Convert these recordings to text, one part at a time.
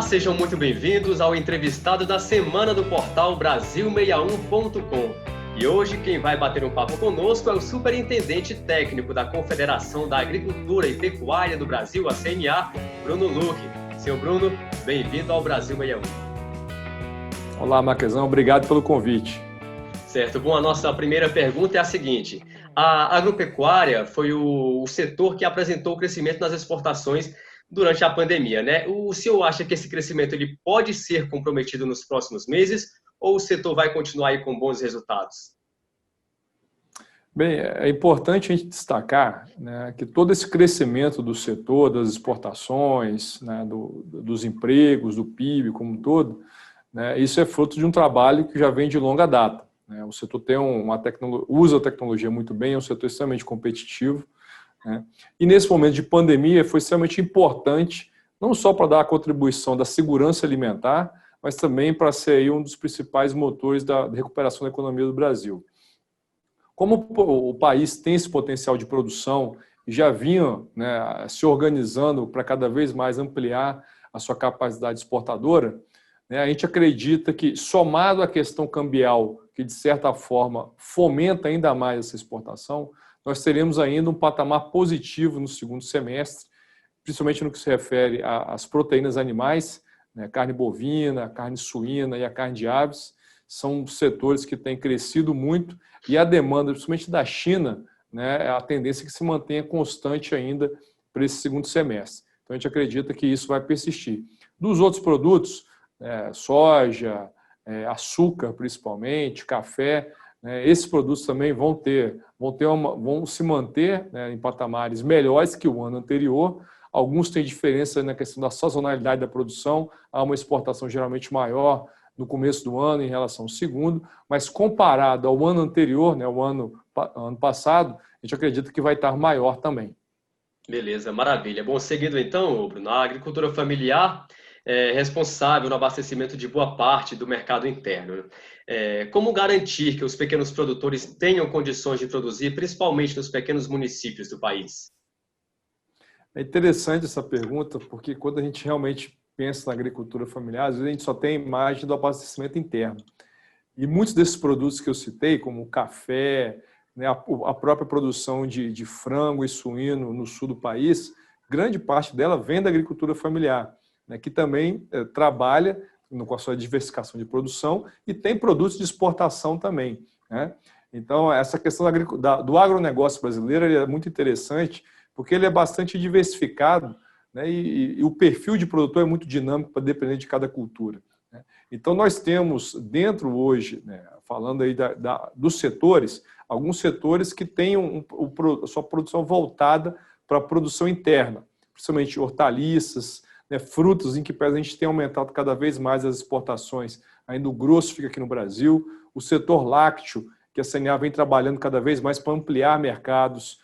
sejam muito bem-vindos ao entrevistado da semana do portal Brasil61.com. E hoje quem vai bater um papo conosco é o superintendente técnico da Confederação da Agricultura e Pecuária do Brasil, a CNA, Bruno Luque. Senhor Bruno, bem-vindo ao Brasil61. Olá, Marquezão, obrigado pelo convite. Certo, bom, a nossa primeira pergunta é a seguinte: a agropecuária foi o setor que apresentou o crescimento nas exportações durante a pandemia, né? O senhor acha que esse crescimento ele pode ser comprometido nos próximos meses ou o setor vai continuar aí com bons resultados? Bem, é importante a gente destacar, né, que todo esse crescimento do setor, das exportações, né, dos empregos, do PIB como um todo, né, isso é fruto de um trabalho que já vem de longa data, né? O setor tem usa a tecnologia muito bem, é um setor extremamente competitivo, né? E nesse momento de pandemia foi extremamente importante, não só para dar a contribuição da segurança alimentar, mas também para ser aí um dos principais motores da recuperação da economia do Brasil. Como o país tem esse potencial de produção e já vinha, né, se organizando para cada vez mais ampliar a sua capacidade exportadora, né, a gente acredita que, somado à questão cambial, que de certa forma fomenta ainda mais essa exportação, nós teremos ainda um patamar positivo no segundo semestre, principalmente no que se refere às proteínas animais, né, carne bovina, carne suína e a carne de aves, são setores que têm crescido muito e a demanda, principalmente da China, né, a tendência é que se mantenha constante ainda para esse segundo semestre. Então a gente acredita que isso vai persistir. Dos outros produtos, soja, açúcar principalmente, café, esses produtos também vão se manter, né, em patamares melhores que o ano anterior. Alguns têm diferença na questão da sazonalidade da produção, há uma exportação geralmente maior no começo do ano em relação ao segundo, mas comparado ao ano anterior, né, o ano passado, a gente acredita que vai estar maior também. Beleza, maravilha. Bom, seguindo então, Bruno, a agricultura familiar é responsável no abastecimento de boa parte do mercado interno. Como garantir que os pequenos produtores tenham condições de produzir, principalmente nos pequenos municípios do país? É interessante essa pergunta, porque quando a gente realmente pensa na agricultura familiar, às vezes a gente só tem a imagem do abastecimento interno. E muitos desses produtos que eu citei, como o café, né, a própria produção de frango e suíno no sul do país, grande parte dela vem da agricultura familiar, né, que também trabalha com a sua diversificação de produção e tem produtos de exportação também, né? Então, essa questão do agronegócio brasileiro é muito interessante, porque ele é bastante diversificado, né, e o perfil de produtor é muito dinâmico para depender de cada cultura, né? Então, nós temos dentro hoje, né, falando aí dos setores, alguns setores que têm a sua produção voltada para a produção interna, principalmente hortaliças, né, frutas, em que a gente tem aumentado cada vez mais as exportações. Ainda o grosso fica aqui no Brasil, o setor lácteo, que a CNA vem trabalhando cada vez mais para ampliar mercados,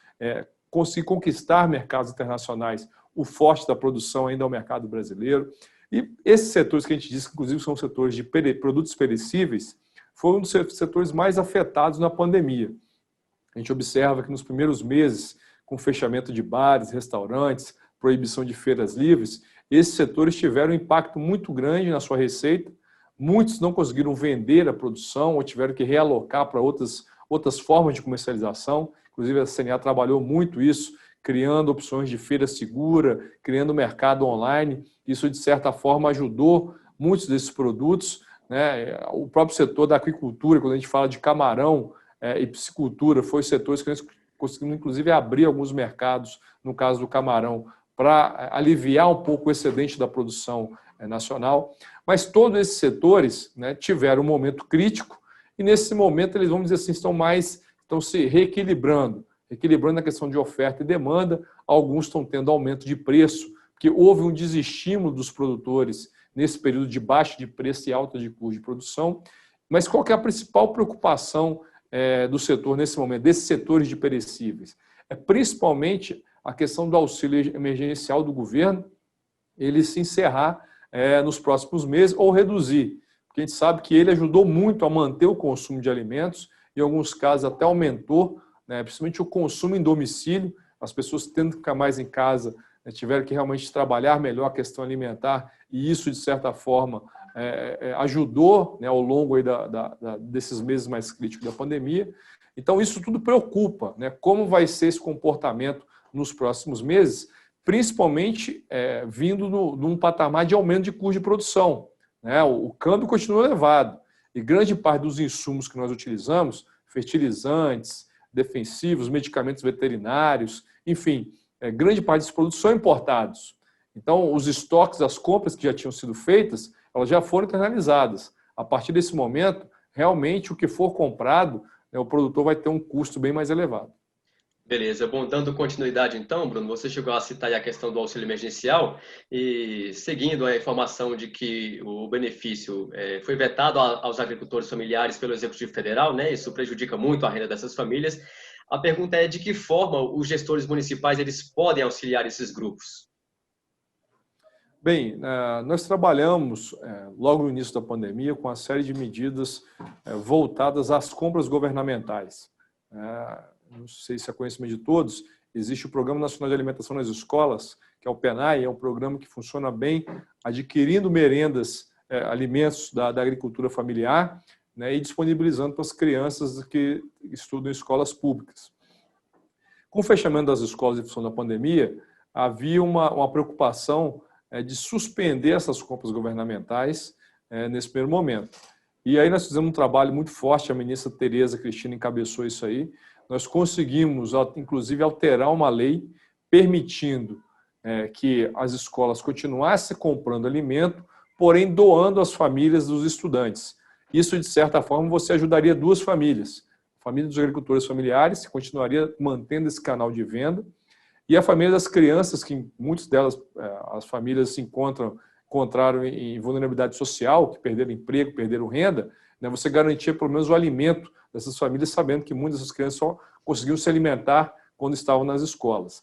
conseguir conquistar mercados internacionais. O forte da produção ainda é o mercado brasileiro. E esses setores que a gente diz que, inclusive, são setores de produtos perecíveis, foram um dos setores mais afetados na pandemia. A gente observa que nos primeiros meses, com fechamento de bares, restaurantes, proibição de feiras livres, esses setores tiveram um impacto muito grande na sua receita. Muitos não conseguiram vender a produção ou tiveram que realocar para outras formas de comercialização. Inclusive, a CNA trabalhou muito isso, criando opções de feira segura, criando mercado online. Isso, de certa forma, ajudou muitos desses produtos, né? O próprio setor da aquicultura, quando a gente fala de camarão e piscicultura, foi setores que nós conseguimos, inclusive, abrir alguns mercados, no caso do camarão, para aliviar um pouco o excedente da produção nacional. Mas todos esses setores, né, tiveram um momento crítico e, nesse momento, eles, vamos dizer assim, estão se reequilibrando a questão de oferta e demanda. Alguns estão tendo aumento de preço, porque houve um desestímulo dos produtores nesse período de baixa de preço e alta de custo de produção. Mas qual que é a principal preocupação do setor nesse momento, desses setores de perecíveis? É principalmente a questão do auxílio emergencial do governo, ele se encerrar nos próximos meses ou reduzir, porque a gente sabe que ele ajudou muito a manter o consumo de alimentos, em alguns casos até aumentou, né, principalmente o consumo em domicílio, as pessoas tendo que ficar mais em casa, né, tiveram que realmente trabalhar melhor a questão alimentar, e isso, de certa forma, ajudou, né, ao longo aí desses meses mais críticos da pandemia. Então, isso tudo preocupa, né, como vai ser esse comportamento nos próximos meses, principalmente vindo num patamar de aumento de custo de produção, né? O câmbio continua elevado e grande parte dos insumos que nós utilizamos, fertilizantes, defensivos, medicamentos veterinários, enfim, grande parte desses produtos são importados. Então, os estoques, as compras que já tinham sido feitas, elas já foram internalizadas. A partir desse momento, realmente, o que for comprado, né, o produtor vai ter um custo bem mais elevado. Beleza. Bom, dando continuidade então, Bruno, você chegou a citar aí a questão do auxílio emergencial e seguindo a informação de que o benefício foi vetado aos agricultores familiares pelo Executivo Federal, né? Isso prejudica muito a renda dessas famílias. A pergunta é de que forma os gestores municipais eles podem auxiliar esses grupos? Bem, nós trabalhamos logo no início da pandemia com uma série de medidas voltadas às compras governamentais. Não sei se é conhecimento de todos, existe o Programa Nacional de Alimentação nas Escolas, que é o PNAE, é um programa que funciona bem, adquirindo merendas, alimentos da agricultura familiar, né, e disponibilizando para as crianças que estudam em escolas públicas. Com o fechamento das escolas em função da pandemia, havia uma preocupação de suspender essas compras governamentais nesse primeiro momento. E aí nós fizemos um trabalho muito forte, a ministra Tereza Cristina encabeçou isso aí. Nós conseguimos, inclusive, alterar uma lei permitindo que as escolas continuassem comprando alimento, porém doando às famílias dos estudantes. Isso, de certa forma, você ajudaria duas famílias. A família dos agricultores familiares, que continuaria mantendo esse canal de venda, e a família das crianças, que muitas delas, as famílias se encontraram em vulnerabilidade social, que perderam emprego, perderam renda, né, você garantia pelo menos o alimento dessas famílias, sabendo que muitas dessas crianças só conseguiam se alimentar quando estavam nas escolas.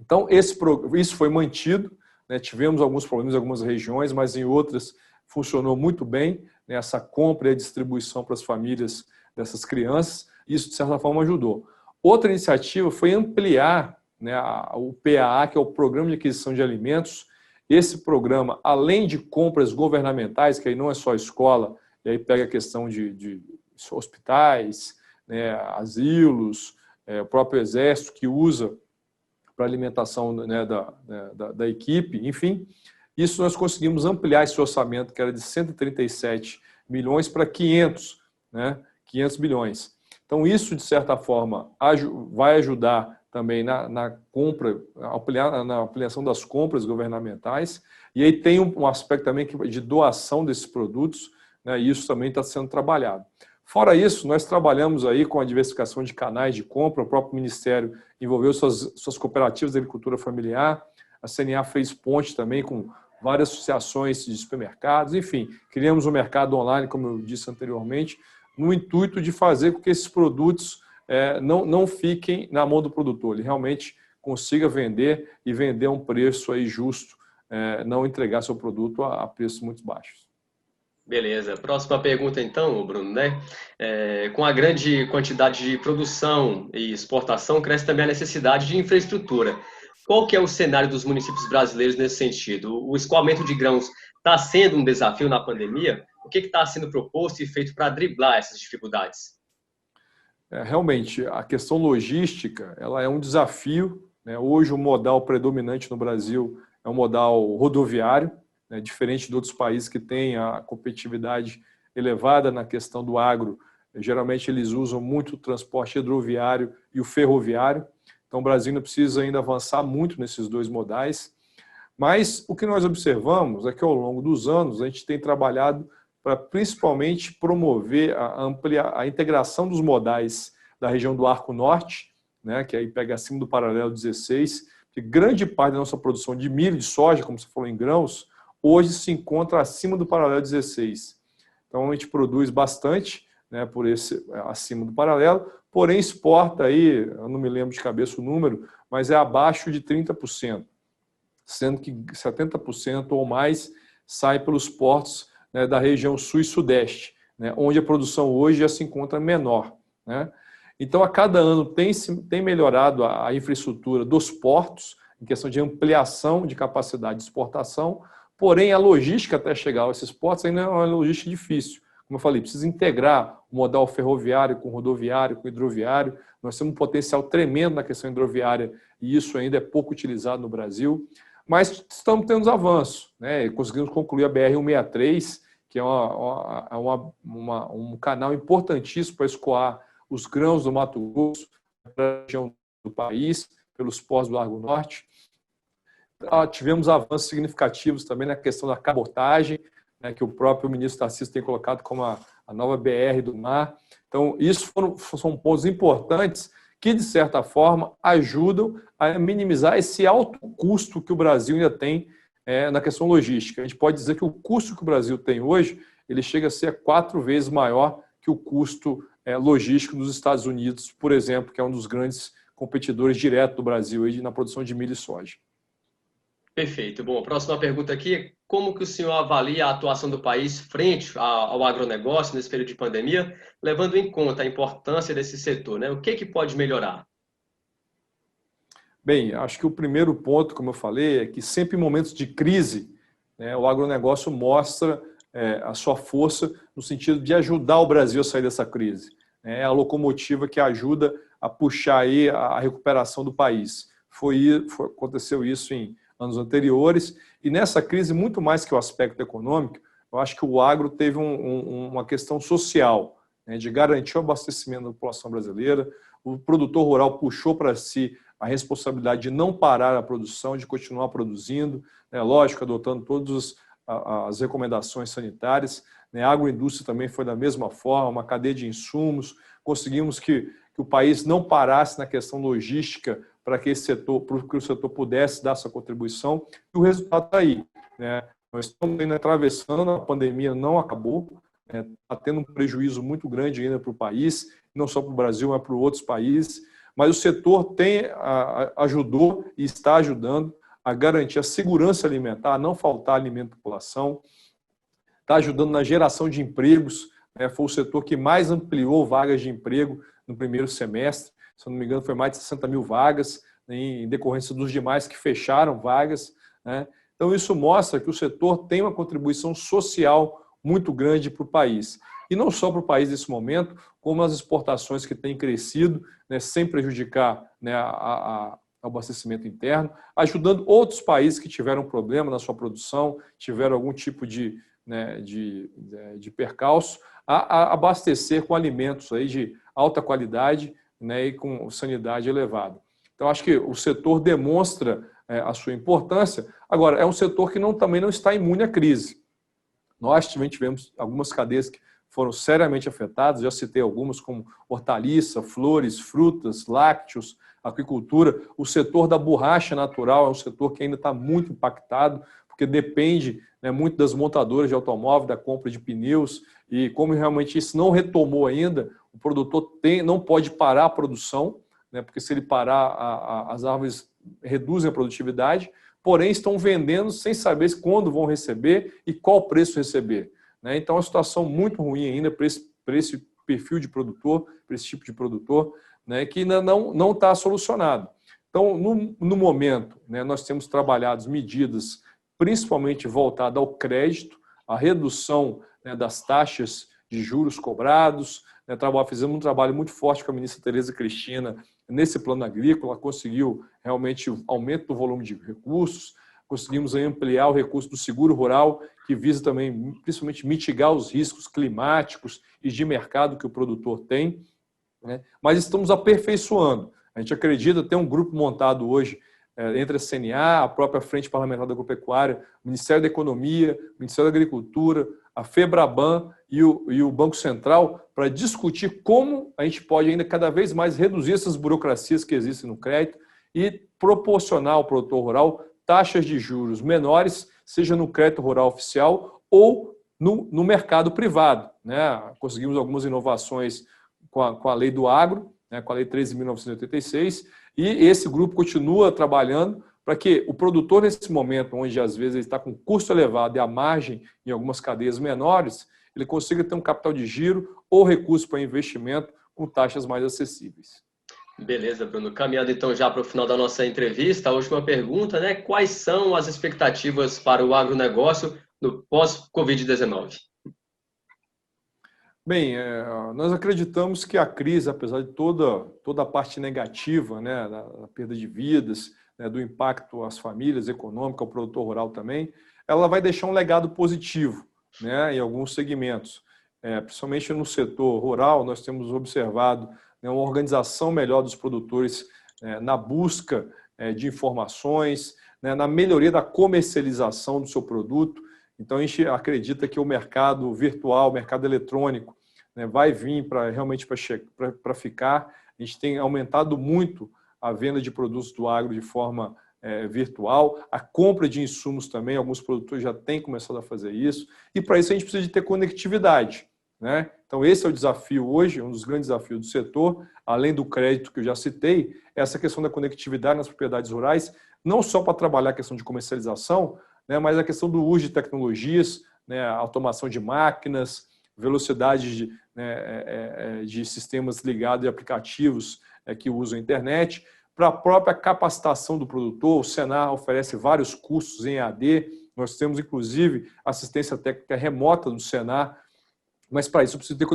Então, isso foi mantido, né, tivemos alguns problemas em algumas regiões, mas em outras funcionou muito bem, né, essa compra e a distribuição para as famílias dessas crianças, isso de certa forma ajudou. Outra iniciativa foi ampliar, né, o PAA, que é o Programa de Aquisição de Alimentos. Esse programa, além de compras governamentais, que aí não é só escola, e aí pega a questão de hospitais, né, asilos, o próprio Exército que usa para alimentação, né, da equipe, enfim, isso nós conseguimos ampliar esse orçamento, que era de 137 milhões para 500, né, 500 bilhões. Então, isso, de certa forma, vai ajudar também na compra, na ampliação das compras governamentais, e aí tem um aspecto também de doação desses produtos, né, e isso também está sendo trabalhado. Fora isso, nós trabalhamos aí com a diversificação de canais de compra, o próprio Ministério envolveu suas cooperativas de agricultura familiar, a CNA fez ponte também com várias associações de supermercados, enfim, criamos um mercado online, como eu disse anteriormente, no intuito de fazer com que esses produtos não fiquem na mão do produtor, ele realmente consiga vender e vender a um preço aí justo, não entregar seu produto a preços muito baixos. Beleza. Próxima pergunta, então, Bruno, né? Com a grande quantidade de produção e exportação, cresce também a necessidade de infraestrutura. Qual que é o cenário dos municípios brasileiros nesse sentido? O escoamento de grãos está sendo um desafio na pandemia? O que está sendo proposto e feito para driblar essas dificuldades? Realmente, a questão logística ela é um desafio, né? Hoje, o modal predominante no Brasil é o modal rodoviário, né, diferente de outros países que têm a competitividade elevada na questão do agro. Geralmente eles usam muito o transporte hidroviário e o ferroviário. Então o Brasil ainda precisa ainda avançar muito nesses dois modais. Mas o que nós observamos é que ao longo dos anos a gente tem trabalhado para principalmente promover a integração dos modais da região do Arco Norte, né, que aí pega acima do paralelo 16, que grande parte da nossa produção de milho e de soja, como você falou em grãos, hoje se encontra acima do paralelo 16. Então a gente produz bastante, né, por esse acima do paralelo, porém exporta aí, eu não me lembro de cabeça o número, mas é abaixo de 30%, sendo que 70% ou mais sai pelos portos, né, da região sul e sudeste, né, onde a produção hoje já se encontra menor, né? Então a cada ano tem melhorado a infraestrutura dos portos, em questão de ampliação de capacidade de exportação, porém a logística até chegar a esses portos ainda é uma logística difícil. Como eu falei, precisa integrar o modal ferroviário com rodoviário, com hidroviário. Nós temos um potencial tremendo na questão hidroviária e isso ainda é pouco utilizado no Brasil. Mas estamos tendo avanços, né? Conseguimos concluir a BR-163, que é um canal importantíssimo para escoar os grãos do Mato Grosso para a região do país, pelos portos do Largo Norte. Tivemos avanços significativos também na questão da cabotagem, né, que o próprio ministro Tarcísio tem colocado como a nova BR do mar. Então, isso são pontos importantes que, de certa forma, ajudam a minimizar esse alto custo que o Brasil ainda tem na questão logística. A gente pode dizer que o custo que o Brasil tem hoje, ele chega a ser 4 vezes maior que o custo logístico dos Estados Unidos, por exemplo, que é um dos grandes competidores diretos do Brasil aí na produção de milho e soja. Perfeito. Bom, a próxima pergunta aqui, como que o senhor avalia a atuação do país frente ao agronegócio nesse período de pandemia, levando em conta a importância desse setor, né? O que pode melhorar? Bem, acho que o primeiro ponto, como eu falei, é que sempre em momentos de crise, né, o agronegócio mostra a sua força no sentido de ajudar o Brasil a sair dessa crise. É a locomotiva que ajuda a puxar aí a recuperação do país. Aconteceu isso em anos anteriores, e nessa crise, muito mais que o aspecto econômico, eu acho que o agro teve uma questão social, né, de garantir o abastecimento da população brasileira. O produtor rural puxou para si a responsabilidade de não parar a produção, de continuar produzindo, né, lógico, adotando todas as recomendações sanitárias. Né, a agroindústria também foi da mesma forma, uma cadeia de insumos. Conseguimos que o país não parasse na questão logística para que o setor pudesse dar sua contribuição, e o resultado está aí. Né? Nós estamos ainda atravessando, a pandemia não acabou, está tendo um prejuízo muito grande ainda para o país, não só para o Brasil, mas para outros países, mas o setor ajudou e está ajudando a garantir a segurança alimentar, a não faltar alimento à população, está ajudando na geração de empregos, né? Foi o setor que mais ampliou vagas de emprego no primeiro semestre, se não me engano, foi mais de 60 mil vagas, em decorrência dos demais que fecharam vagas. Né? Então, isso mostra que o setor tem uma contribuição social muito grande para o país. E não só para o país nesse momento, como as exportações que têm crescido, né, sem prejudicar, né, o abastecimento interno, ajudando outros países que tiveram problema na sua produção, tiveram algum tipo de percalço, a abastecer com alimentos aí de alta qualidade, né, e com sanidade elevada. Então, acho que o setor demonstra a sua importância. Agora, é um setor que também não está imune à crise. Nós também tivemos algumas cadeias que foram seriamente afetadas, já citei algumas, como hortaliça, flores, frutas, lácteos, aquicultura. O setor da borracha natural é um setor que ainda está muito impactado, porque depende, né, muito das montadoras de automóvel, da compra de pneus, e como realmente isso não retomou ainda, o produtor não pode parar a produção, né, porque se ele parar, as árvores reduzem a produtividade, porém estão vendendo sem saber quando vão receber e qual preço receber. Né? Então, é uma situação muito ruim ainda para esse perfil de produtor, para esse tipo de produtor, né, que ainda não está solucionado. Então, no momento, né, nós temos trabalhado medidas principalmente voltadas ao crédito, à redução, né, das taxas de juros cobrados. Né, fizemos um trabalho muito forte com a ministra Tereza Cristina nesse plano agrícola, conseguiu realmente o aumento do volume de recursos, conseguimos ampliar o recurso do seguro rural, que visa também, principalmente, mitigar os riscos climáticos e de mercado que o produtor tem, né? Mas estamos aperfeiçoando. A gente acredita ter um grupo montado hoje entre a CNA, a própria Frente Parlamentar da Agropecuária, o Ministério da Economia, o Ministério da Agricultura, a FEBRABAN e o Banco Central para discutir como a gente pode ainda cada vez mais reduzir essas burocracias que existem no crédito e proporcionar ao produtor rural taxas de juros menores, seja no crédito rural oficial ou no mercado privado. Né? Conseguimos algumas inovações com a lei do agro, né, com a lei 13.986, e esse grupo continua trabalhando para que o produtor, nesse momento, onde às vezes ele está com custo elevado e a margem em algumas cadeias menores, ele consiga ter um capital de giro ou recurso para investimento com taxas mais acessíveis. Beleza, Bruno. Caminhando então já para o final da nossa entrevista, a última pergunta, né? Quais são as expectativas para o agronegócio no pós-Covid-19? Bem, nós acreditamos que a crise, apesar de toda a parte negativa, né, da perda de vidas, né, do impacto às famílias, econômico, ao produtor rural também, ela vai deixar um legado positivo, né, em alguns segmentos. Principalmente no setor rural, nós temos observado, né, uma organização melhor dos produtores na busca de informações, né, na melhoria da comercialização do seu produto. Então, a gente acredita que o mercado virtual, o mercado eletrônico, né, vai vir realmente para ficar. A gente tem aumentado muito a venda de produtos do agro de forma virtual, a compra de insumos também, alguns produtores já têm começado a fazer isso, e para isso a gente precisa de ter conectividade, né? Então esse é o desafio hoje, um dos grandes desafios do setor, além do crédito que eu já citei, essa questão da conectividade nas propriedades rurais, não só para trabalhar a questão de comercialização, né, mas a questão do uso de tecnologias, né, automação de máquinas, velocidade de sistemas ligados e aplicativos que usam a internet, para a própria capacitação do produtor. O Senar oferece vários cursos em EAD, nós temos inclusive assistência técnica remota do Senar, mas para isso precisa ter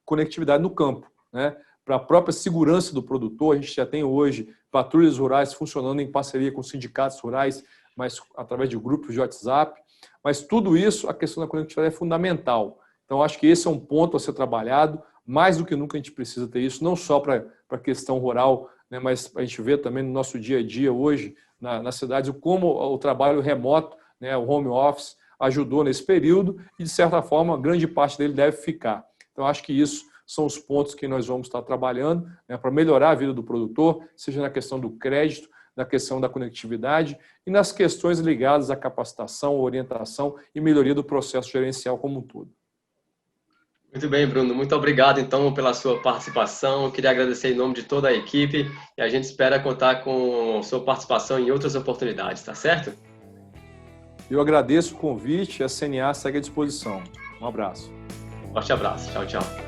conectividade no campo, né? Para a própria segurança do produtor, a gente já tem hoje patrulhas rurais funcionando em parceria com sindicatos rurais, mas através de grupos de WhatsApp. Mas tudo isso, a questão da conectividade é fundamental. Então, acho que esse é um ponto a ser trabalhado. Mais do que nunca a gente precisa ter isso, não só para a questão rural, né, mas a gente vê também no nosso dia a dia hoje, nas cidades, como o trabalho remoto, né, o home office, ajudou nesse período e, de certa forma, grande parte dele deve ficar. Então, acho que isso são os pontos que nós vamos estar trabalhando, né, para melhorar a vida do produtor, seja na questão do crédito, na questão da conectividade e nas questões ligadas à capacitação, orientação e melhoria do processo gerencial como um todo. Muito bem, Bruno. Muito obrigado, então, pela sua participação. Eu queria agradecer em nome de toda a equipe e a gente espera contar com sua participação em outras oportunidades, tá certo? Eu agradeço o convite e a CNA segue à disposição. Um abraço. Forte abraço. Tchau, tchau.